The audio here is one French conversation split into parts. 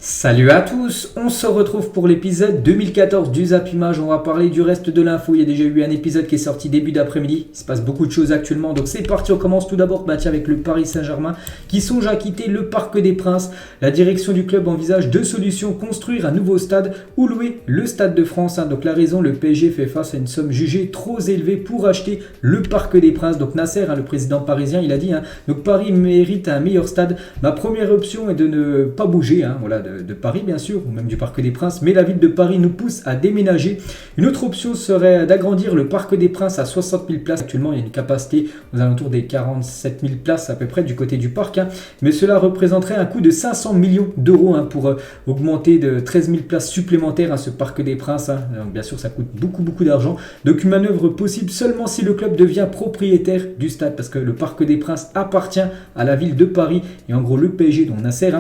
Salut à tous, on se retrouve pour l'épisode 2014 du Zap Image. On va parler du reste de l'info. Il y a déjà eu un épisode qui est sorti début d'après-midi. Il se passe beaucoup de choses actuellement, donc c'est parti. On commence tout d'abord avec le Paris Saint-Germain qui songe à quitter le Parc des Princes. La direction du club envisage deux solutions: construire un nouveau stade ou louer le Stade de France. Donc la raison, le PSG fait face à une somme jugée trop élevée pour acheter le Parc des Princes. Donc Nasser, le président parisien, il a dit donc Paris mérite un meilleur stade. Ma première option est de ne pas bouger, de Paris bien sûr, ou même du Parc des Princes, mais la ville de Paris nous pousse à déménager. Une autre option serait d'agrandir le Parc des Princes à 60 000 places. Actuellement, il y a une capacité aux alentours des 47 000 places à peu près du côté du parc, mais cela représenterait un coût de 500 millions d'euros pour augmenter de 13 000 places supplémentaires à ce Parc des Princes. Donc, bien sûr, ça coûte beaucoup d'argent. Donc une manœuvre possible seulement si le club devient propriétaire du stade, parce que le Parc des Princes appartient à la ville de Paris, et en gros le PSG, dont Nasser,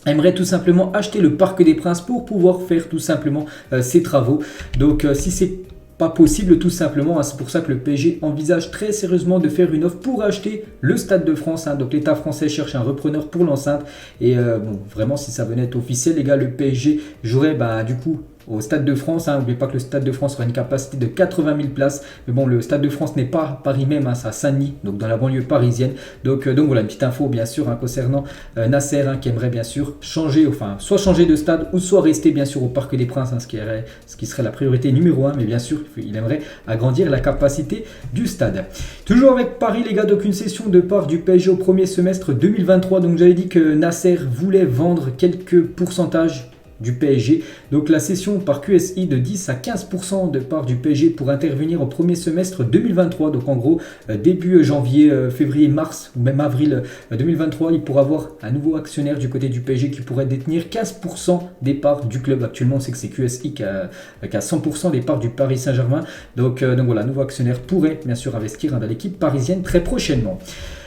aimerait tout simplement acheter le Parc des Princes pour pouvoir faire tout simplement ses travaux. Donc si c'est pas possible tout simplement, c'est pour ça que le PSG envisage très sérieusement de faire une offre pour acheter le Stade de France. Donc l'État français cherche un repreneur pour l'enceinte, et vraiment si ça venait être officiel les gars, le PSG jouerait du coup au Stade de France. N'oubliez pas que le Stade de France aura une capacité de 80 000 places. Mais bon, le Stade de France n'est pas à Paris même, c'est à Saint-Denis, donc dans la banlieue parisienne. Donc voilà, une petite info bien sûr concernant Nasser, qui aimerait bien sûr soit changer de stade ou soit rester bien sûr au Parc des Princes, ce qui serait la priorité numéro 1. Mais bien sûr, il aimerait agrandir la capacité du stade. Toujours avec Paris les gars, donc une session de part du PSG au premier semestre 2023. Donc j'avais dit que Nasser voulait vendre quelques pourcentages du PSG. Donc la cession par QSI de 10 à 15% de part du PSG pour intervenir au premier semestre 2023. Donc en gros, début janvier, février, mars ou même avril 2023, il pourra avoir un nouveau actionnaire du côté du PSG qui pourrait détenir 15% des parts du club. Actuellement, on sait que c'est QSI qui a 100% des parts du Paris Saint-Germain. Donc voilà, nouveau actionnaire pourrait bien sûr investir dans l'équipe parisienne très prochainement.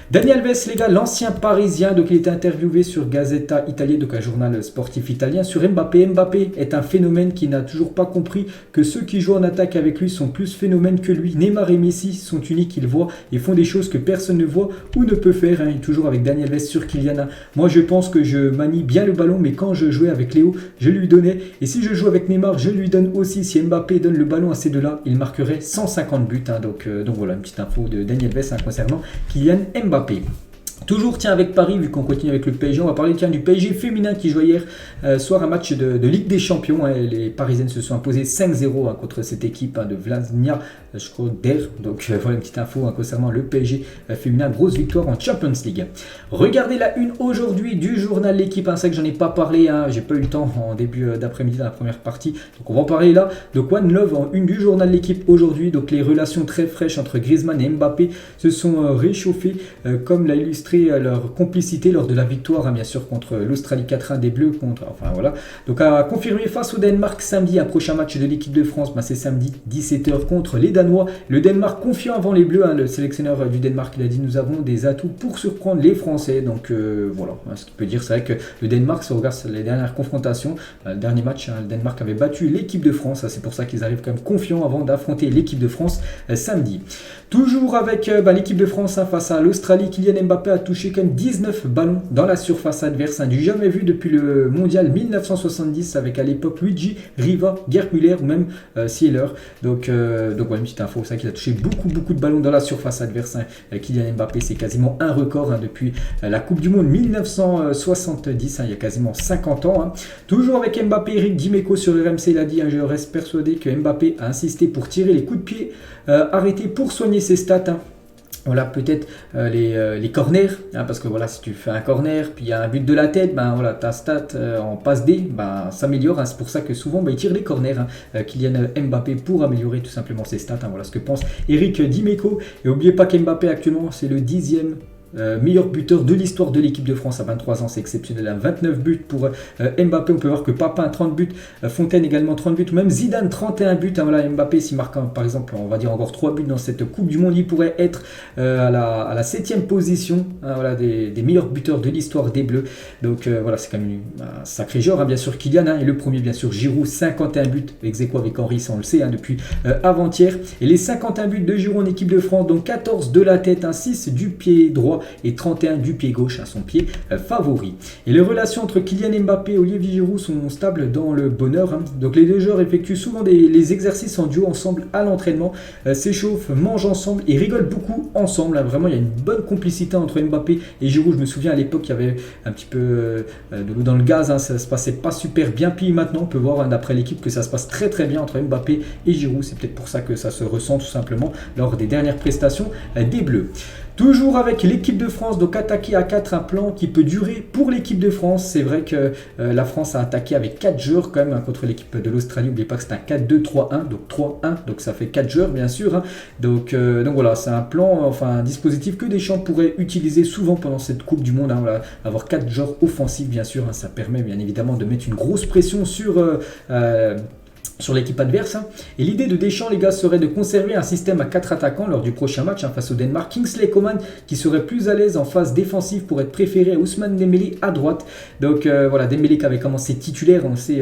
Dani Alves, les gars, l'ancien parisien, donc il était interviewé sur Gazzetta Italia, donc un journal sportif italien, sur Mbappé. Mbappé est un phénomène qui n'a toujours pas compris que ceux qui jouent en attaque avec lui sont plus phénomènes que lui. Neymar et Messi sont uniques, ils voient et font des choses que personne ne voit ou ne peut faire. Toujours avec Dani Alves sur Kylian. Moi, je pense que je manie bien le ballon, mais quand je jouais avec Léo, je lui donnais. Et si je joue avec Neymar, je lui donne aussi. Si Mbappé donne le ballon à ces deux-là, il marquerait 150 buts. Donc voilà, une petite info de Dani Alves concernant Kylian Mbappé. Toujours avec Paris, vu qu'on continue avec le PSG, on va parler du PSG féminin qui jouait hier soir un match de Ligue des Champions. Les Parisiennes se sont imposées 5-0 contre cette équipe de Vlasnia Shkodër. Donc voilà une petite info concernant le PSG féminin, grosse victoire en Champions League. Regardez la une aujourd'hui du journal L'équipe, c'est que j'en ai pas parlé, j'ai pas eu le temps en début d'après-midi dans la première partie, donc on va en parler là. Donc One Love en une du journal L'équipe aujourd'hui. Donc les relations très fraîches entre Griezmann et Mbappé se sont réchauffées, comme l'a illustré leur complicité lors de la victoire bien sûr contre l'Australie 4-1 des Bleus donc à confirmer face au Danemark samedi. Un prochain match de l'équipe de France, c'est samedi 17h contre les Danois. Le Danemark confiant avant les Bleus, le sélectionneur du Danemark, il a dit: nous avons des atouts pour surprendre les Français. Donc voilà, ce qu'il peut dire, c'est vrai que le Danemark, si on regarde les dernières confrontations, le dernier match, le Danemark avait battu l'équipe de France, c'est pour ça qu'ils arrivent quand même confiants avant d'affronter l'équipe de France samedi. Toujours avec l'équipe de France face à l'Australie, Kylian Mbappé a touché quand même 19 ballons dans la surface adverse, du jamais vu depuis le mondial 1970 avec à l'époque Luigi, Riva, Gerd Müller ou même Sieler. Donc voilà une petite info, c'est qu'il a touché beaucoup de ballons dans la surface adverse. Kylian Mbappé, c'est quasiment un record depuis la Coupe du Monde 1970, il y a quasiment 50 ans. Toujours avec Mbappé, Eric Dimeco sur RMC, il a dit: je reste persuadé que Mbappé a insisté pour tirer les coups de pied arrêtés pour soigner ses stats. Voilà, peut-être les corners, parce que voilà, si tu fais un corner, puis il y a un but de la tête, ta stat en passe D s'améliore. C'est pour ça que souvent il tire les corners, Kylian Mbappé, pour améliorer tout simplement ses stats. Voilà ce que pense Eric Dimeco. Et n'oubliez pas qu'Mbappé actuellement c'est le 10e meilleur buteur de l'histoire de l'équipe de France à 23 ans, c'est exceptionnel. 29 buts pour Mbappé. On peut voir que Papin 30 buts, Fontaine également 30 buts, ou même Zidane 31 buts. Voilà, Mbappé, s'il marque par exemple, on va dire encore 3 buts dans cette Coupe du Monde, il pourrait être à la 7e position des meilleurs buteurs de l'histoire des Bleus. Donc voilà, c'est quand même un sacré joueur, bien sûr Kylian, et le premier bien sûr Giroud, 51 buts, ex-aequo avec Henry, ça on le sait depuis avant-hier. Et les 51 buts de Giroud en équipe de France, donc 14 de la tête, 6 du pied droit, droit et 31 du pied gauche, son pied favori. Et les relations entre Kylian Mbappé et Olivier Giroud sont stables dans le bonheur. Donc les deux joueurs effectuent souvent les exercices en duo ensemble à l'entraînement, s'échauffent, mangent ensemble et rigolent beaucoup ensemble. Vraiment, il y a une bonne complicité entre Mbappé et Giroud. Je me souviens à l'époque, il y avait un petit peu de l'eau dans le gaz, ça se passait pas super bien. Puis maintenant, on peut voir d'après l'équipe que ça se passe très très bien entre Mbappé et Giroud. C'est peut-être pour ça que ça se ressent tout simplement lors des dernières prestations des Bleus. Toujours avec l'équipe de France, donc attaquer à 4, un plan qui peut durer pour l'équipe de France. C'est vrai que la France a attaqué avec 4 joueurs quand même contre l'équipe de l'Australie. N'oubliez pas que c'est un 4-2-3-1, donc 3-1, donc ça fait 4 joueurs bien sûr. Donc voilà, c'est un plan, enfin un dispositif que Deschamps pourrait utiliser souvent pendant cette Coupe du Monde. Voilà, avoir 4 joueurs offensifs bien sûr, ça permet bien évidemment de mettre une grosse pression sur l'équipe adverse. Et l'idée de Deschamps, les gars, serait de conserver un système à 4 attaquants lors du prochain match face au Danemark. Kingsley Coman, qui serait plus à l'aise en phase défensive, pour être préféré à Ousmane Dembélé à droite. Donc voilà, Dembélé qui avait commencé titulaire, on sait,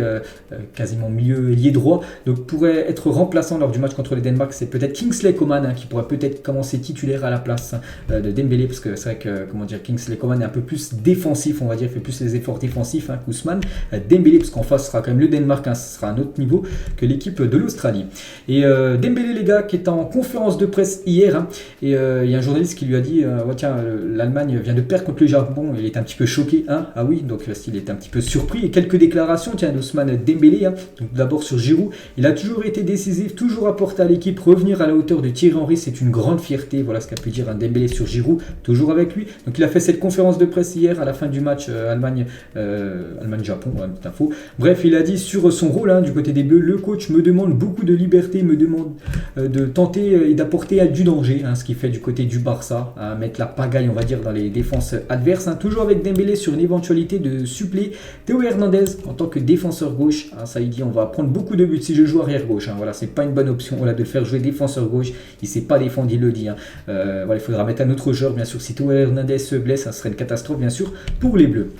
quasiment milieu ailier droit, donc pourrait être remplaçant lors du match contre le Danemark. C'est peut-être Kingsley Coman qui pourrait peut-être commencer titulaire à la place de Dembélé, parce que c'est vrai que, comment dire, Kingsley Coman est un peu plus défensif, on va dire, fait plus les efforts défensifs qu'Ousmane Dembélé, parce qu'en face, ce sera quand même le Danemark, ce sera un autre niveau que l'équipe de l'Australie. Et Dembélé, les gars, qui est en conférence de presse hier, et il y a un journaliste qui lui a dit tiens, l'Allemagne vient de perdre contre le Japon. Il est un petit peu choqué, ah oui, donc il est un petit peu surpris. Et quelques déclarations, tiens, d'Ousmane Dembélé. Donc d'abord sur Giroud, il a toujours été décisif, toujours apporté à l'équipe, revenir à la hauteur de Thierry Henry, c'est une grande fierté. Voilà ce qu'a pu dire Dembélé sur Giroud, toujours avec lui. Donc il a fait cette conférence de presse hier à la fin du match Allemagne-Japon, petite info. Bref, il a dit sur son rôle du côté des Bleus: le coach me demande beaucoup de liberté, me demande de tenter et d'apporter du danger, ce qui fait du côté du Barça, mettre la pagaille, on va dire, dans les défenses adverses. Toujours avec Dembélé sur une éventualité de suppléer Théo Hernandez en tant que défenseur gauche. Ça, il dit: on va prendre beaucoup de buts si je joue arrière gauche. Voilà, c'est pas une bonne option de le faire jouer défenseur gauche. Il sait pas défendre, il le dit. Voilà, il faudra mettre un autre joueur, bien sûr. Si Théo Hernandez se blesse, ça serait une catastrophe, bien sûr, pour les Bleus.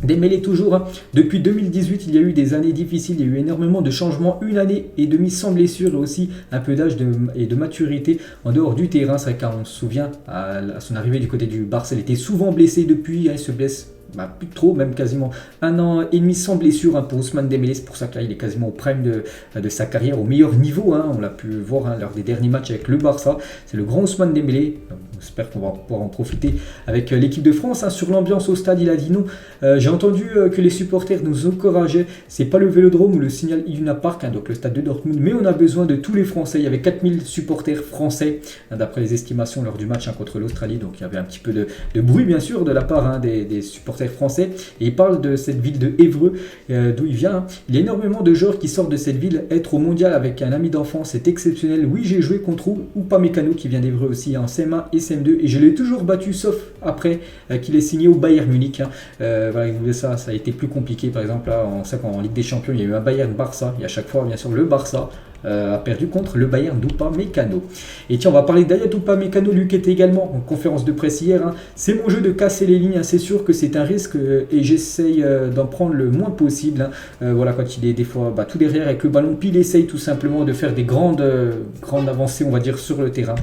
Dembélé toujours, depuis 2018, il y a eu des années difficiles, il y a eu énormément de changements, 1 année et demie sans blessure, et aussi un peu d'âge et de maturité en dehors du terrain. C'est vrai qu'on se souvient, à son arrivée du côté du Barça, il était souvent blessé depuis, il se blesse plus trop, même quasiment 1 an et demi sans blessure pour Ousmane Dembélé. C'est pour ça qu'il est quasiment au prime de sa carrière, au meilleur niveau. On l'a pu voir lors des derniers matchs avec le Barça. C'est le grand Ousmane Dembélé. J'espère qu'on va pouvoir en profiter avec l'équipe de France. Sur l'ambiance au stade, il a dit non. J'ai entendu que les supporters nous encourageaient. C'est pas le Vélodrome ou le Signal Iduna Park, donc le stade de Dortmund, mais on a besoin de tous les Français. Il y avait 4000 supporters français d'après les estimations lors du match contre l'Australie. Donc il y avait un petit peu de bruit, bien sûr, de la part des supporters français. Et il parle de cette ville de Évreux, d'où il vient. Il y a énormément de joueurs qui sortent de cette ville. Être au mondial avec un ami d'enfance, c'est exceptionnel. Oui, j'ai joué contre Upamecano qui vient d'Évreux aussi en CM1 et CM2, et je l'ai toujours battu, sauf après qu'il ait signé au Bayern Munich. Voilà, ça a été plus compliqué. Par exemple, là, on sait qu'en Ligue des Champions, il y a eu un Bayern-Barça, et à chaque fois, bien sûr, le Barça a perdu contre le Bayern d'Upamecano. Et tiens, on va parler d'Ayat Upamecano, lui qui était également en conférence de presse hier. C'est mon jeu de casser les lignes, c'est sûr que c'est un risque et j'essaye d'en prendre le moins possible. Voilà, quand il est des fois tout derrière avec le ballon, puis il essaye tout simplement de faire des grandes avancées, on va dire, sur le terrain.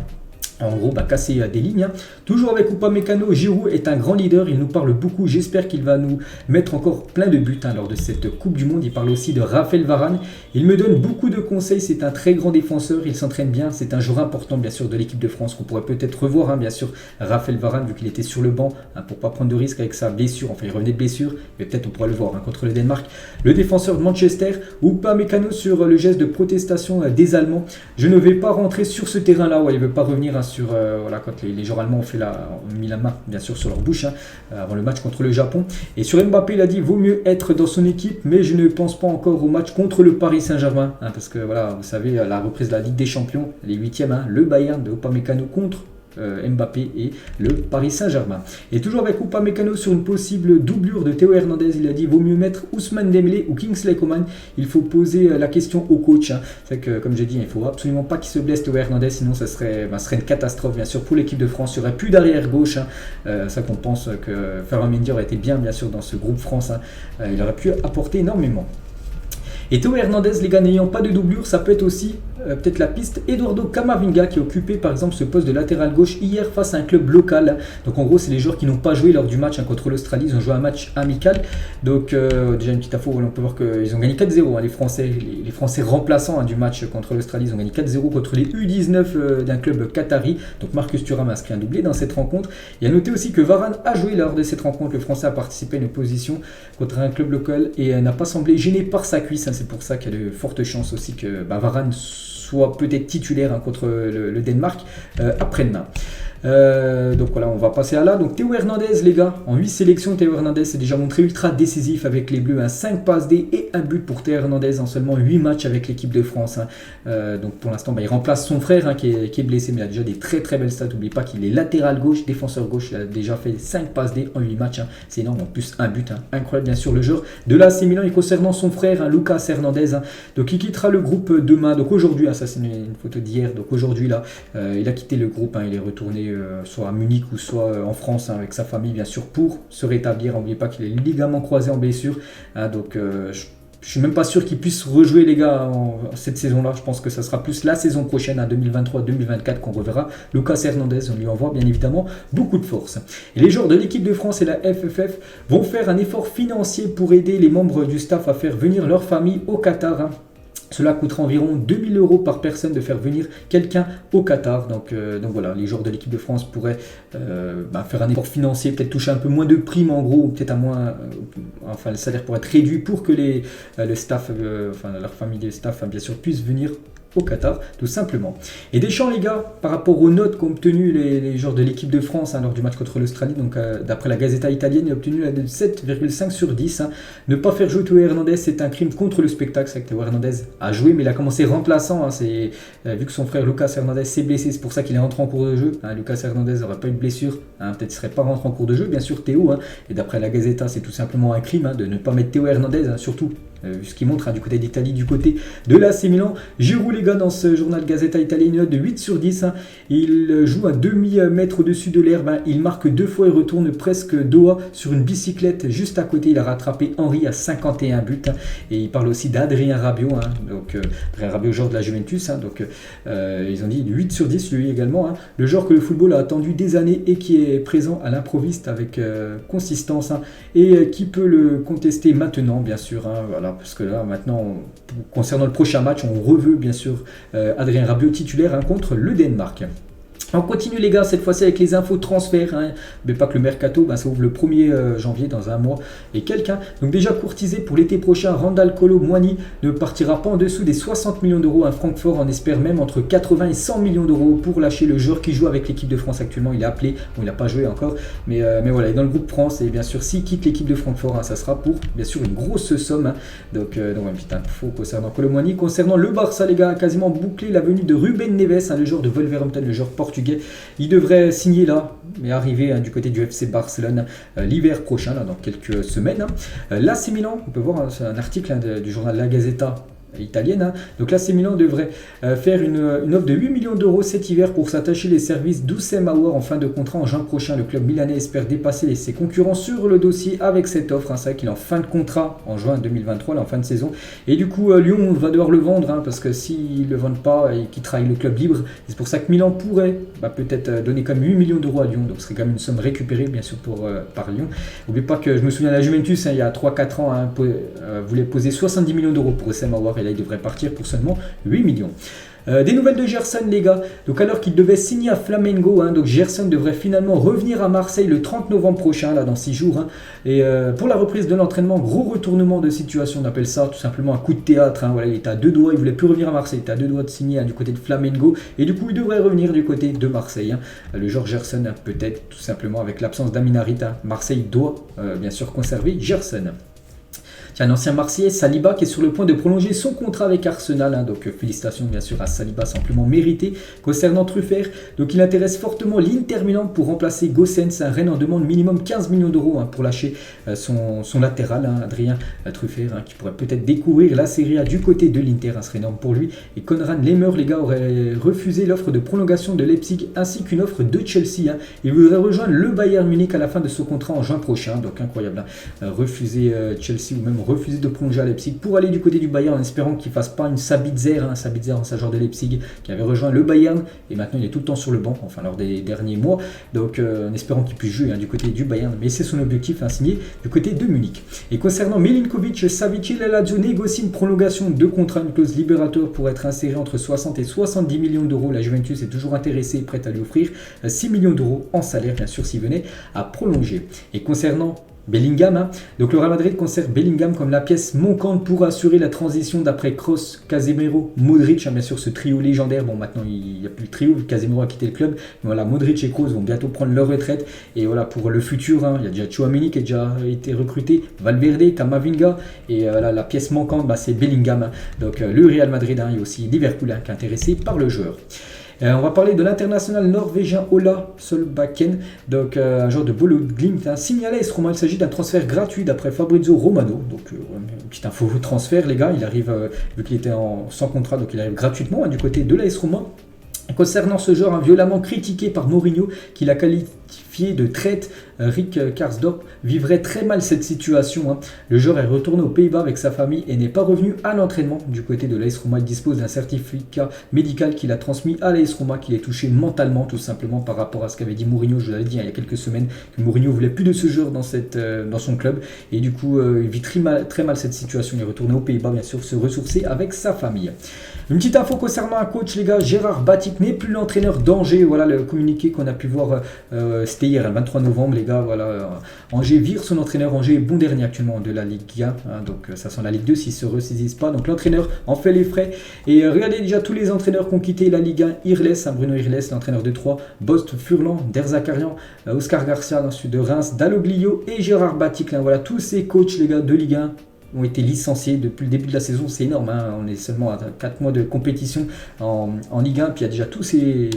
En gros, casser des lignes. Toujours avec Upamecano, Giroud est un grand leader, il nous parle beaucoup, j'espère qu'il va nous mettre encore plein de buts lors de cette Coupe du Monde. Il parle aussi de Raphaël Varane, il me donne beaucoup de conseils, c'est un très grand défenseur, il s'entraîne bien, c'est un joueur important bien sûr de l'équipe de France qu'on pourrait peut-être revoir, bien sûr, Raphaël Varane, vu qu'il était sur le banc, pour pas prendre de risque avec sa blessure, enfin il revenait de blessure, mais peut-être on pourrait le voir contre le Danemark. Le défenseur de Manchester, Upamecano sur le geste de protestation des Allemands. Je ne vais pas rentrer sur ce terrain-là, il ne veut pas revenir sur voilà, quand les joueurs allemands ont mis la main bien sûr sur leur bouche avant le match contre le Japon. Et sur Mbappé, il a dit: vaut mieux être dans son équipe, mais je ne pense pas encore au match contre le Paris Saint-Germain, parce que voilà, vous savez, la reprise de la Ligue des Champions, les 8e, le Bayern de Upamecano contre Mbappé et le Paris Saint-Germain. Et toujours avec Upamecano sur une possible doublure de Théo Hernandez, il a dit: vaut mieux mettre Ousmane Dembélé ou Kingsley Coman. Il faut poser la question au coach. C'est que, comme j'ai dit, il ne faut absolument pas qu'il se blesse Théo Hernandez, sinon ça serait une catastrophe bien sûr pour l'équipe de France. Il n'y aurait plus d'arrière gauche. Ça qu'on pense que Ferland Mendy aurait été bien sûr dans ce groupe France. Il aurait pu apporter énormément. Et Théo Hernandez, les gars, n'ayant pas de doublure, ça peut être aussi peut-être la piste Eduardo Camavinga qui a occupé par exemple ce poste de latéral gauche hier face à un club local. Donc en gros, c'est les joueurs qui n'ont pas joué lors du match contre l'Australie. Ils ont joué un match amical. Donc déjà une petite info, on peut voir qu'ils ont gagné 4-0. Les Français remplaçants du match contre l'Australie, ils ont gagné 4-0 contre les U19 d'un club qatari. Donc Marcus Thuram a inscrit un doublé dans cette rencontre. Et à noter aussi que Varane a joué lors de cette rencontre. Le Français a participé à une opposition contre un club local et n'a pas semblé gêné par sa cuisse. C'est pour ça qu'il y a de fortes chances aussi que Varane soit peut-être titulaire contre le Danemark après-demain. Donc voilà, on va passer à là. Donc Théo Hernandez, les gars, en 8 sélections, Théo Hernandez s'est déjà montré ultra décisif avec les Bleus. 5 passes D et un but pour Théo Hernandez en seulement 8 matchs avec l'équipe de France. Donc pour l'instant, il remplace son frère qui est blessé, mais il a déjà des très très belles stats. N'oubliez pas qu'il est latéral gauche, défenseur gauche. Il a déjà fait 5 passes D en 8 matchs. C'est énorme, en plus un but. Incroyable, bien sûr, le joueur de l'AC Milan. Et concernant son frère, Lucas Hernandez, donc il quittera le groupe demain. Donc aujourd'hui, ça c'est une photo d'hier. Donc aujourd'hui, là, il a quitté le groupe. Il est retourné soit à Munich ou soit en France avec sa famille bien sûr pour se rétablir. N'oubliez pas qu'il est ligaments croisés en blessure, donc je suis même pas sûr qu'il puisse rejouer les gars cette saison-là. Je pense que ça sera plus la saison prochaine, 2023-2024, qu'on reverra Lucas Hernandez. On lui envoie bien évidemment beaucoup de force. Et les joueurs de l'équipe de France et la FFF vont faire un effort financier pour aider les membres du staff à faire venir leur famille au Qatar. Cela coûtera environ 2 000 € par personne de faire venir quelqu'un au Qatar. Donc voilà, les joueurs de l'équipe de France pourraient faire un effort financier, peut-être toucher un peu moins de primes en gros, ou peut-être à moins, le salaire pourrait être réduit pour que le staff, leur famille de staff bien sûr puissent venir au Qatar, tout simplement. Et Deschamps, les gars, par rapport aux notes qu'ont obtenues les joueurs de l'équipe de France lors du match contre l'Australie, donc d'après la Gazzetta italienne, il a obtenu la note 7,5 sur 10. Ne pas faire jouer Théo Hernandez, c'est un crime contre le spectacle. C'est que Théo Hernandez a joué, mais il a commencé remplaçant. Vu que son frère Lucas Hernandez s'est blessé, c'est pour ça qu'il est rentré en cours de jeu. Lucas Hernandez n'aurait pas eu de blessure, peut-être qu'il ne serait pas rentré en cours de jeu, bien sûr Théo. Et d'après la Gazzetta, c'est tout simplement un crime de ne pas mettre Théo Hernandez, surtout. Ce qui montre du côté d'Italie, du côté de l'AC Milan. Giroud, les gars, dans ce journal Gazzetta Italia, une note de 8 sur 10. Il joue à demi-mètre au-dessus de l'herbe. Il marque 2 fois et retourne presque Doha sur une bicyclette juste à côté. Il a rattrapé Henry à 51 buts. Et il parle aussi d'Adrien Rabiot. Donc, Adrien Rabiot, joueur de la Juventus. Ils ont dit 8 sur 10, lui également. Le joueur que le football a attendu des années et qui est présent à l'improviste avec consistance. Et qui peut le contester maintenant, bien sûr. Voilà. Parce que là, maintenant, concernant le prochain match, on reveut bien sûr Adrien Rabiot titulaire contre le Danemark. On continue les gars, cette fois-ci avec les infos transferts, mais pas que le mercato, ça ouvre le 1er janvier dans un mois et quelqu'un. Donc déjà courtisé pour l'été prochain, Randal Kolo Muani ne partira pas en dessous des 60 millions d'euros à Francfort. On espère même entre 80 et 100 millions d'euros pour lâcher le joueur qui joue avec l'équipe de France actuellement. Il est appelé, bon, il n'a pas joué encore, mais voilà, il est dans le groupe France et bien sûr s'il quitte l'équipe de Francfort, ça sera pour bien sûr une grosse somme. Donc une petite info concernant Kolo Muani. Concernant le Barça les gars, a quasiment bouclé la venue de Ruben Neves, le joueur de Wolverhampton, le joueur portugais. Il devrait signer là, mais arriver du côté du FC Barcelone l'hiver prochain, dans quelques semaines. L'AC Milan, on peut voir un article du journal La Gazzetta italienne. Donc l'AC Milan devrait faire une offre de 8 millions d'euros cet hiver pour s'attacher les services d'Oussem Aouar en fin de contrat en juin prochain. Le club milanais espère dépasser ses concurrents sur le dossier avec cette offre. C'est vrai qu'il est en fin de contrat en juin 2023, là, en fin de saison. Et du coup, Lyon va devoir le vendre parce que s'ils ne le vendent pas et qu'ils trahissent le club libre, c'est pour ça que Milan pourrait peut-être donner quand même 8 millions d'euros à Lyon. Donc ce serait quand même une somme récupérée bien sûr par Lyon. N'oubliez pas que je me souviens de la Juventus, il y a 3-4 ans, voulait poser 70 millions d'euros pour Oussem Aouar. Là, il devrait partir pour seulement 8 millions. Des nouvelles de Gerson les gars, donc alors qu'il devait signer à Flamengo, donc Gerson devrait finalement revenir à Marseille le 30 novembre prochain, là dans 6 jours, et pour la reprise de l'entraînement, gros retournement de situation, on appelle ça tout simplement un coup de théâtre, voilà, il était à 2 doigts, il voulait plus revenir à Marseille, il était à 2 doigts de signer du côté de Flamengo, et du coup il devrait revenir du côté de Marseille, le joueur Gerson peut-être tout simplement avec l'absence d'Amin Harit, Marseille doit bien sûr conserver Gerson. Tiens, un ancien Marseillais, Saliba, qui est sur le point de prolonger son contrat avec Arsenal. Donc félicitations bien sûr à Saliba, simplement mérité. Concernant Truffert, donc il intéresse fortement l'Inter Milan pour remplacer Gossens. Rennes en demande minimum 15 millions d'euros pour lâcher son latéral, Adrien Truffert, qui pourrait peut-être découvrir la Serie A du côté de l'Inter. Ce serait énorme pour lui. Et Konrad Lemmer, les gars, aurait refusé l'offre de prolongation de Leipzig ainsi qu'une offre de Chelsea. Il voudrait rejoindre le Bayern Munich à la fin de son contrat en juin prochain. Donc incroyable. Refuser Chelsea ou même refusé de prolonger à Leipzig pour aller du côté du Bayern en espérant qu'il ne fasse pas une Sabitzer, Sabitzer, ancien joueur de Leipzig qui avait rejoint le Bayern et maintenant il est tout le temps sur le banc, enfin lors des derniers mois, donc en espérant qu'il puisse jouer du côté du Bayern, mais c'est son objectif, signé du côté de Munich. Et concernant Milinkovic-Savic, la Lazio négocie une prolongation de contrat, une clause libératoire pour être inséré entre 60 et 70 millions d'euros. La Juventus est toujours intéressée et prête à lui offrir 6 millions d'euros en salaire, bien sûr, s'il venait à prolonger. Et concernant Bellingham, donc le Real Madrid conserve Bellingham comme la pièce manquante pour assurer la transition d'après Kroos, Casemiro, Modric, bien sûr ce trio légendaire. Bon, maintenant il n'y a plus le trio, Casemiro a quitté le club, mais voilà, Modric et Kroos vont bientôt prendre leur retraite, et voilà, pour le futur, il y a déjà Tchouaméni qui a déjà été recruté, Valverde, Camavinga, et voilà, la pièce manquante, c'est Bellingham, donc le Real Madrid, et aussi Liverpool qui est intéressé par le joueur. On va parler de l'international norvégien Ola Solbakken, donc un joueur de Bodø/Glimt, signalé à AS Roma. Il s'agit d'un transfert gratuit d'après Fabrizio Romano. Donc une petite info transfert, les gars, il arrive, vu qu'il était sans contrat, donc il arrive gratuitement du côté de l'AS Roma. Concernant ce joueur violemment critiqué par Mourinho, qui l'a qualifié de traite, Rick Karsdorp vivrait très mal cette situation. Le joueur est retourné aux Pays-Bas avec sa famille et n'est pas revenu à l'entraînement. Du côté de l'AS Roma, il dispose d'un certificat médical qu'il a transmis à l'AS Roma, qu'il est touché mentalement, tout simplement par rapport à ce qu'avait dit Mourinho. Je vous l'avais dit il y a quelques semaines que Mourinho voulait plus de ce joueur dans son club, et du coup il vit très mal cette situation. Il est retourné aux Pays-Bas, bien sûr, se ressourcer avec sa famille. Une petite info concernant un coach, les gars, Gérard Batic n'est plus l'entraîneur d'Angers. Voilà le communiqué qu'on a pu voir, c'était hier, le 23 novembre, les gars. Voilà, Angers vire son entraîneur. Angers est bon dernier actuellement de la Ligue 1, donc ça sent la Ligue 2 s'ils ne se ressaisissent pas. Donc l'entraîneur en fait les frais. Et regardez déjà tous les entraîneurs qui ont quitté la Ligue 1. Irles, Bruno Irles, l'entraîneur de Troyes, Bost Furlan, Der Zakarian, Oscar Garcia, ensuite de Reims, Dalloglio et Gérard Batic. Voilà, tous ces coachs, les gars, de Ligue 1 ont été licenciés depuis le début de la saison. C'est énorme, on est seulement à 4 mois de compétition en Ligue 1, puis il y a déjà tous ces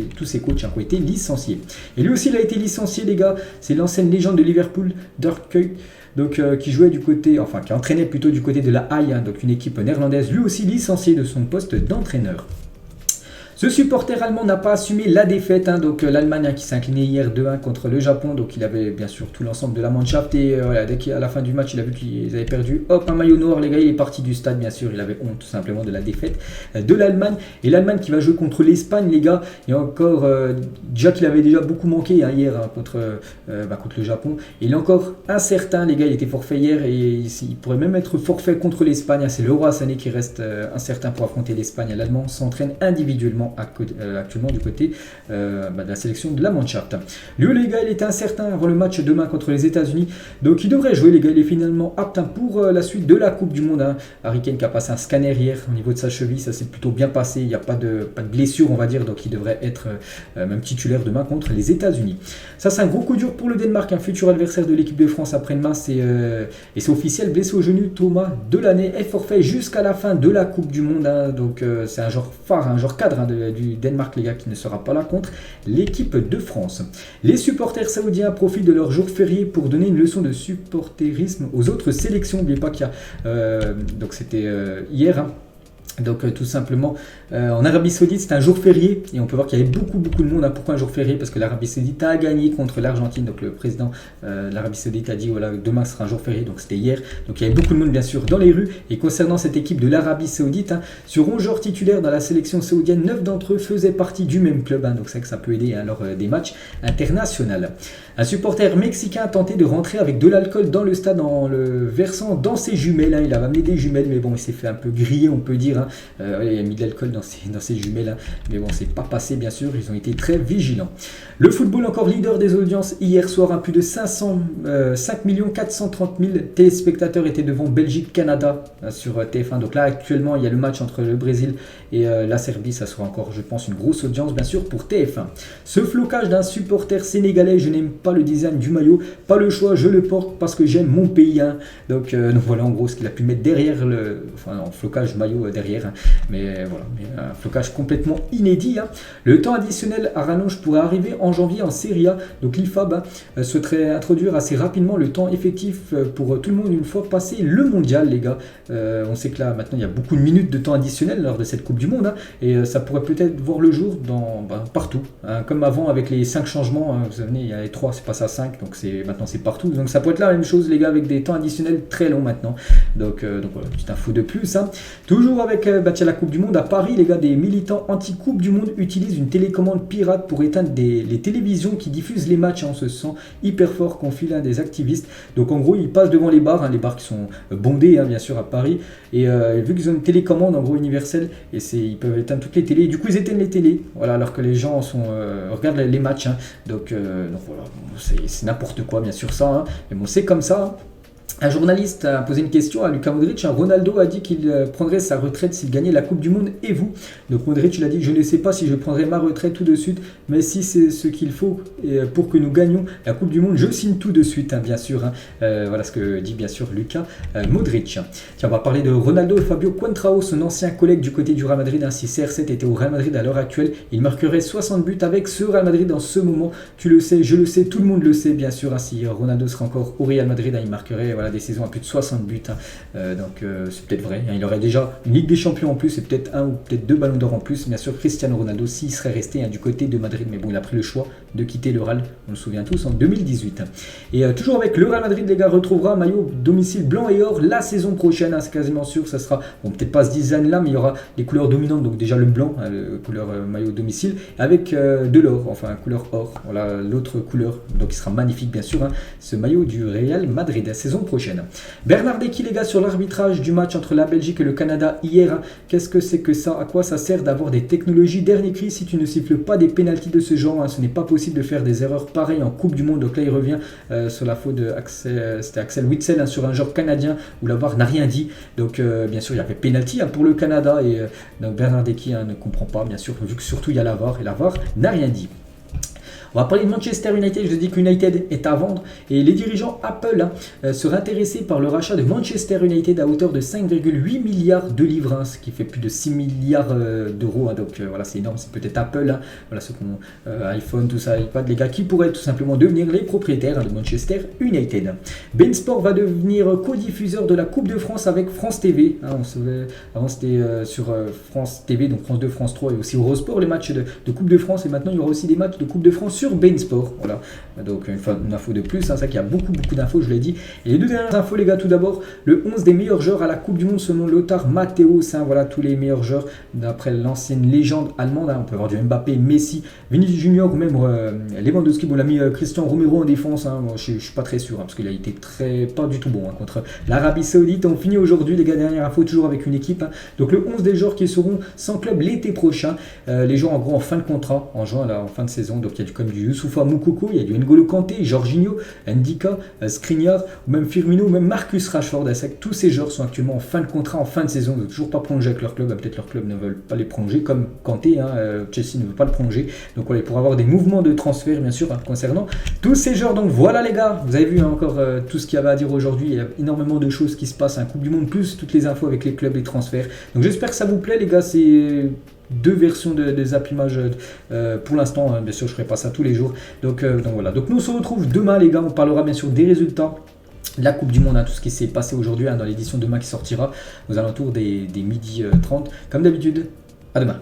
coachs qui ont été licenciés. Et lui aussi il a été licencié, les gars, c'est l'ancienne légende de Liverpool, Dirk Kuyt, donc qui jouait du côté, enfin qui entraînait plutôt du côté de la Haye, donc une équipe néerlandaise, lui aussi licencié de son poste d'entraîneur. Ce supporter allemand n'a pas assumé la défaite, donc l'Allemagne qui s'est incliné hier 2-1 contre le Japon, donc il avait bien sûr tout l'ensemble de la Mannschaft, et voilà, dès qu'à la fin du match il a vu qu'ils avaient perdu, hop, un maillot noir, les gars, il est parti du stade, bien sûr, il avait honte tout simplement de la défaite de l'Allemagne, et l'Allemagne qui va jouer contre l'Espagne, les gars, et encore, déjà qu'il avait déjà beaucoup manqué hier contre le Japon, et il est encore incertain, les gars, il était forfait hier, et il pourrait même être forfait contre l'Espagne, c'est Leroy Sané qui reste incertain pour affronter l'Espagne. L'Allemand s'entraîne individuellement actuellement du côté de la sélection de la Mannschaft. Lui, les gars, il était incertain avant le match demain contre les États-Unis, donc il devrait jouer, les gars. Il est finalement apte pour la suite de la Coupe du Monde. Harry Kane qui a passé un scanner hier au niveau de sa cheville, ça s'est plutôt bien passé, il n'y a pas de blessure, on va dire, donc il devrait être même titulaire demain contre les États-Unis. Ça, c'est un gros coup dur pour le Danemark, un futur adversaire de l'équipe de France après-demain, et c'est officiel, blessé au genou, Thomas Delaney est forfait jusqu'à la fin de la Coupe du Monde, donc c'est un joueur phare, un joueur cadre du Danemark, les gars, qui ne sera pas là contre l'équipe de France. Les supporters saoudiens profitent de leur jour férié pour donner une leçon de supporterisme aux autres sélections. N'oubliez pas qu'il y a donc c'était hier, donc tout simplement en Arabie Saoudite c'est un jour férié, et on peut voir qu'il y avait beaucoup de monde. Pourquoi un jour férié? Parce que l'Arabie Saoudite a gagné contre l'Argentine, donc le président de l'Arabie Saoudite a dit voilà, demain sera un jour férié, donc c'était hier, donc il y avait beaucoup de monde bien sûr dans les rues. Et concernant cette équipe de l'Arabie Saoudite, sur 11 joueurs titulaires dans la sélection saoudienne, 9 d'entre eux faisaient partie du même club, donc c'est que ça peut aider lors des matchs internationaux. Un supporter mexicain a tenté de rentrer avec de l'alcool dans le stade en le versant dans ses jumelles, il avait amené des jumelles, mais bon, il s'est fait un peu griller, on peut dire, il a mis de l'alcool dans ses jumelles, mais bon, c'est pas passé, bien sûr, ils ont été très vigilants. Le football, encore leader des audiences hier soir, plus de 5 430 000 téléspectateurs étaient devant Belgique-Canada sur TF1. Donc là, actuellement, il y a le match entre le Brésil et la Serbie, ça sera encore, je pense, une grosse audience, bien sûr, pour TF1. Ce flocage d'un supporter sénégalais: je n'aime pas le design du maillot, pas le choix, je le porte parce que j'aime mon pays. Donc voilà, en gros, ce qu'il a pu mettre derrière en flocage maillot derrière. hier. Mais voilà, un flocage complètement inédit. Le temps additionnel à rallonge pourrait arriver en janvier en Serie A. Donc l'IFAB souhaiterait introduire assez rapidement le temps effectif pour tout le monde une fois passé le mondial, les gars. On sait que là maintenant il y a beaucoup de minutes de temps additionnel lors de cette Coupe du Monde, et ça pourrait peut-être voir le jour partout, comme avant avec les 5 changements. Vous savez, il y a les 3, c'est passé à 5, donc maintenant c'est partout. Donc ça pourrait être la même chose, les gars, avec des temps additionnels très longs maintenant. Donc voilà, petite info de plus. Toujours avec la Coupe du Monde à Paris, les gars, des militants anti-Coupe du Monde utilisent une télécommande pirate pour éteindre les télévisions qui diffusent les matchs. On se sent hyper fort, confie l'un des activistes. Donc en gros, ils passent devant les bars qui sont bondés, bien sûr, à Paris. Et vu qu'ils ont une télécommande en gros universelle, et ils peuvent éteindre toutes les télés. Et du coup, ils éteignent les télés, voilà, alors que les gens regardent les matchs. Donc voilà, c'est n'importe quoi, bien sûr, ça. Mais bon, c'est comme ça. Un journaliste a posé une question à Luka Modric. Ronaldo a dit qu'il prendrait sa retraite s'il gagnait la Coupe du Monde, et vous? Donc Modric, il a dit: je ne sais pas si je prendrai ma retraite tout de suite, mais si c'est ce qu'il faut pour que nous gagnions la Coupe du Monde, je signe tout de suite, bien sûr. Voilà ce que dit bien sûr Luka Modric. Tiens, on va parler de Ronaldo et Fabio Contrao, son ancien collègue du côté du Real Madrid. Si CR7 était au Real Madrid à l'heure actuelle, il marquerait 60 buts avec ce Real Madrid en ce moment. Tu le sais, je le sais, tout le monde le sait, bien sûr. Si Ronaldo serait encore au Real Madrid, il marquerait des saisons à plus de 60 buts. Donc c'est peut-être vrai. Il aurait déjà une Ligue des Champions en plus et peut-être 1 ou peut-être 2 ballons d'or en plus. Bien sûr, Cristiano Ronaldo, s'il serait resté du côté de Madrid. Mais bon, il a pris le choix de quitter le Real, on le souvient tous, en 2018. Et toujours avec le Real Madrid, les gars, retrouvera un maillot domicile blanc et or la saison prochaine. C'est quasiment sûr. Ça sera, bon, peut-être pas ce design là, mais il y aura les couleurs dominantes. Donc déjà le blanc, couleur maillot domicile, avec de l'or, enfin couleur or. Voilà l'autre couleur. Donc il sera magnifique, bien sûr, ce maillot du Real Madrid la saison prochaine. Bernard Decky, les gars, sur l'arbitrage du match entre la Belgique et le Canada hier. Qu'est-ce que c'est que ça? À quoi ça sert d'avoir des technologies dernier cri si tu ne siffles pas des pénaltys de ce genre? Ce n'est pas possible de faire des erreurs pareilles en Coupe du Monde. Donc là, il revient sur la faute de Axel Witsel, sur un joueur canadien où la VAR n'a rien dit. Donc bien sûr, il y avait pénalty pour le Canada, et donc Bernard Decky ne comprend pas, bien sûr, vu que surtout il y a la VAR, et la VAR n'a rien dit. On va parler de Manchester United. Je dis qu'United est à vendre, et les dirigeants Apple seraient intéressés par le rachat de Manchester United à hauteur de 5,8 milliards de livres, ce qui fait plus de 6 milliards d'euros. Donc voilà, c'est énorme. C'est peut-être Apple, voilà, ceux qui ont iPhone, tout ça, iPad, les gars, qui pourraient tout simplement devenir les propriétaires de Manchester United. Bein Sport va devenir co-diffuseur de la Coupe de France avec France TV. Avant c'était sur France TV, donc France 2, France 3 et aussi Eurosport, les matchs de Coupe de France, et maintenant il y aura aussi des matchs de Coupe de France sur Bein Sport. Voilà, donc une info de plus, ça qu'il y a beaucoup d'infos, je l'ai dit. Et les deux dernières infos, les gars, tout d'abord, le 11 des meilleurs joueurs à la Coupe du Monde selon Lothar Matthäus. Voilà, tous les meilleurs joueurs d'après l'ancienne légende allemande. On peut avoir du Mbappé, Messi, Vinicius Junior ou même Lewandowski. Bon, on a mis Cristian Romero en défense. Moi, je suis pas très sûr, parce qu'il a été pas du tout bon contre l'Arabie Saoudite. On finit aujourd'hui, les gars, dernière info, toujours avec une équipe. Donc le 11 des joueurs qui seront sans club l'été prochain. Les joueurs en gros en fin de contrat, en juin, là, en fin de saison. Donc il y a comme du Youssoufa Moukoko, il y a du N'Golo Kanté, Jorginho, Ndika, Skriniar, ou même Firmino, ou même Marcus Rashford. Tous ces joueurs sont actuellement en fin de contrat, en fin de saison, ne veulent toujours pas prolonger avec leur club. Peut-être leur club ne veulent pas les prolonger, comme Kanté, Chelsea ne veut pas le prolonger. Donc voilà, pour avoir des mouvements de transfert, bien sûr, concernant tous ces joueurs. Donc voilà, les gars, vous avez vu encore tout ce qu'il y avait à dire aujourd'hui. Il y a énormément de choses qui se passent, Coupe du Monde, plus toutes les infos avec les clubs, les transferts. Donc j'espère que ça vous plaît, les gars. C'est deux versions de Zappimage pour l'instant, bien sûr je ne ferai pas ça tous les jours, donc voilà. Donc nous on se retrouve demain, les gars. On parlera bien sûr des résultats de la Coupe du Monde, tout ce qui s'est passé aujourd'hui dans l'édition demain qui sortira aux alentours des 12h30 comme d'habitude. À demain.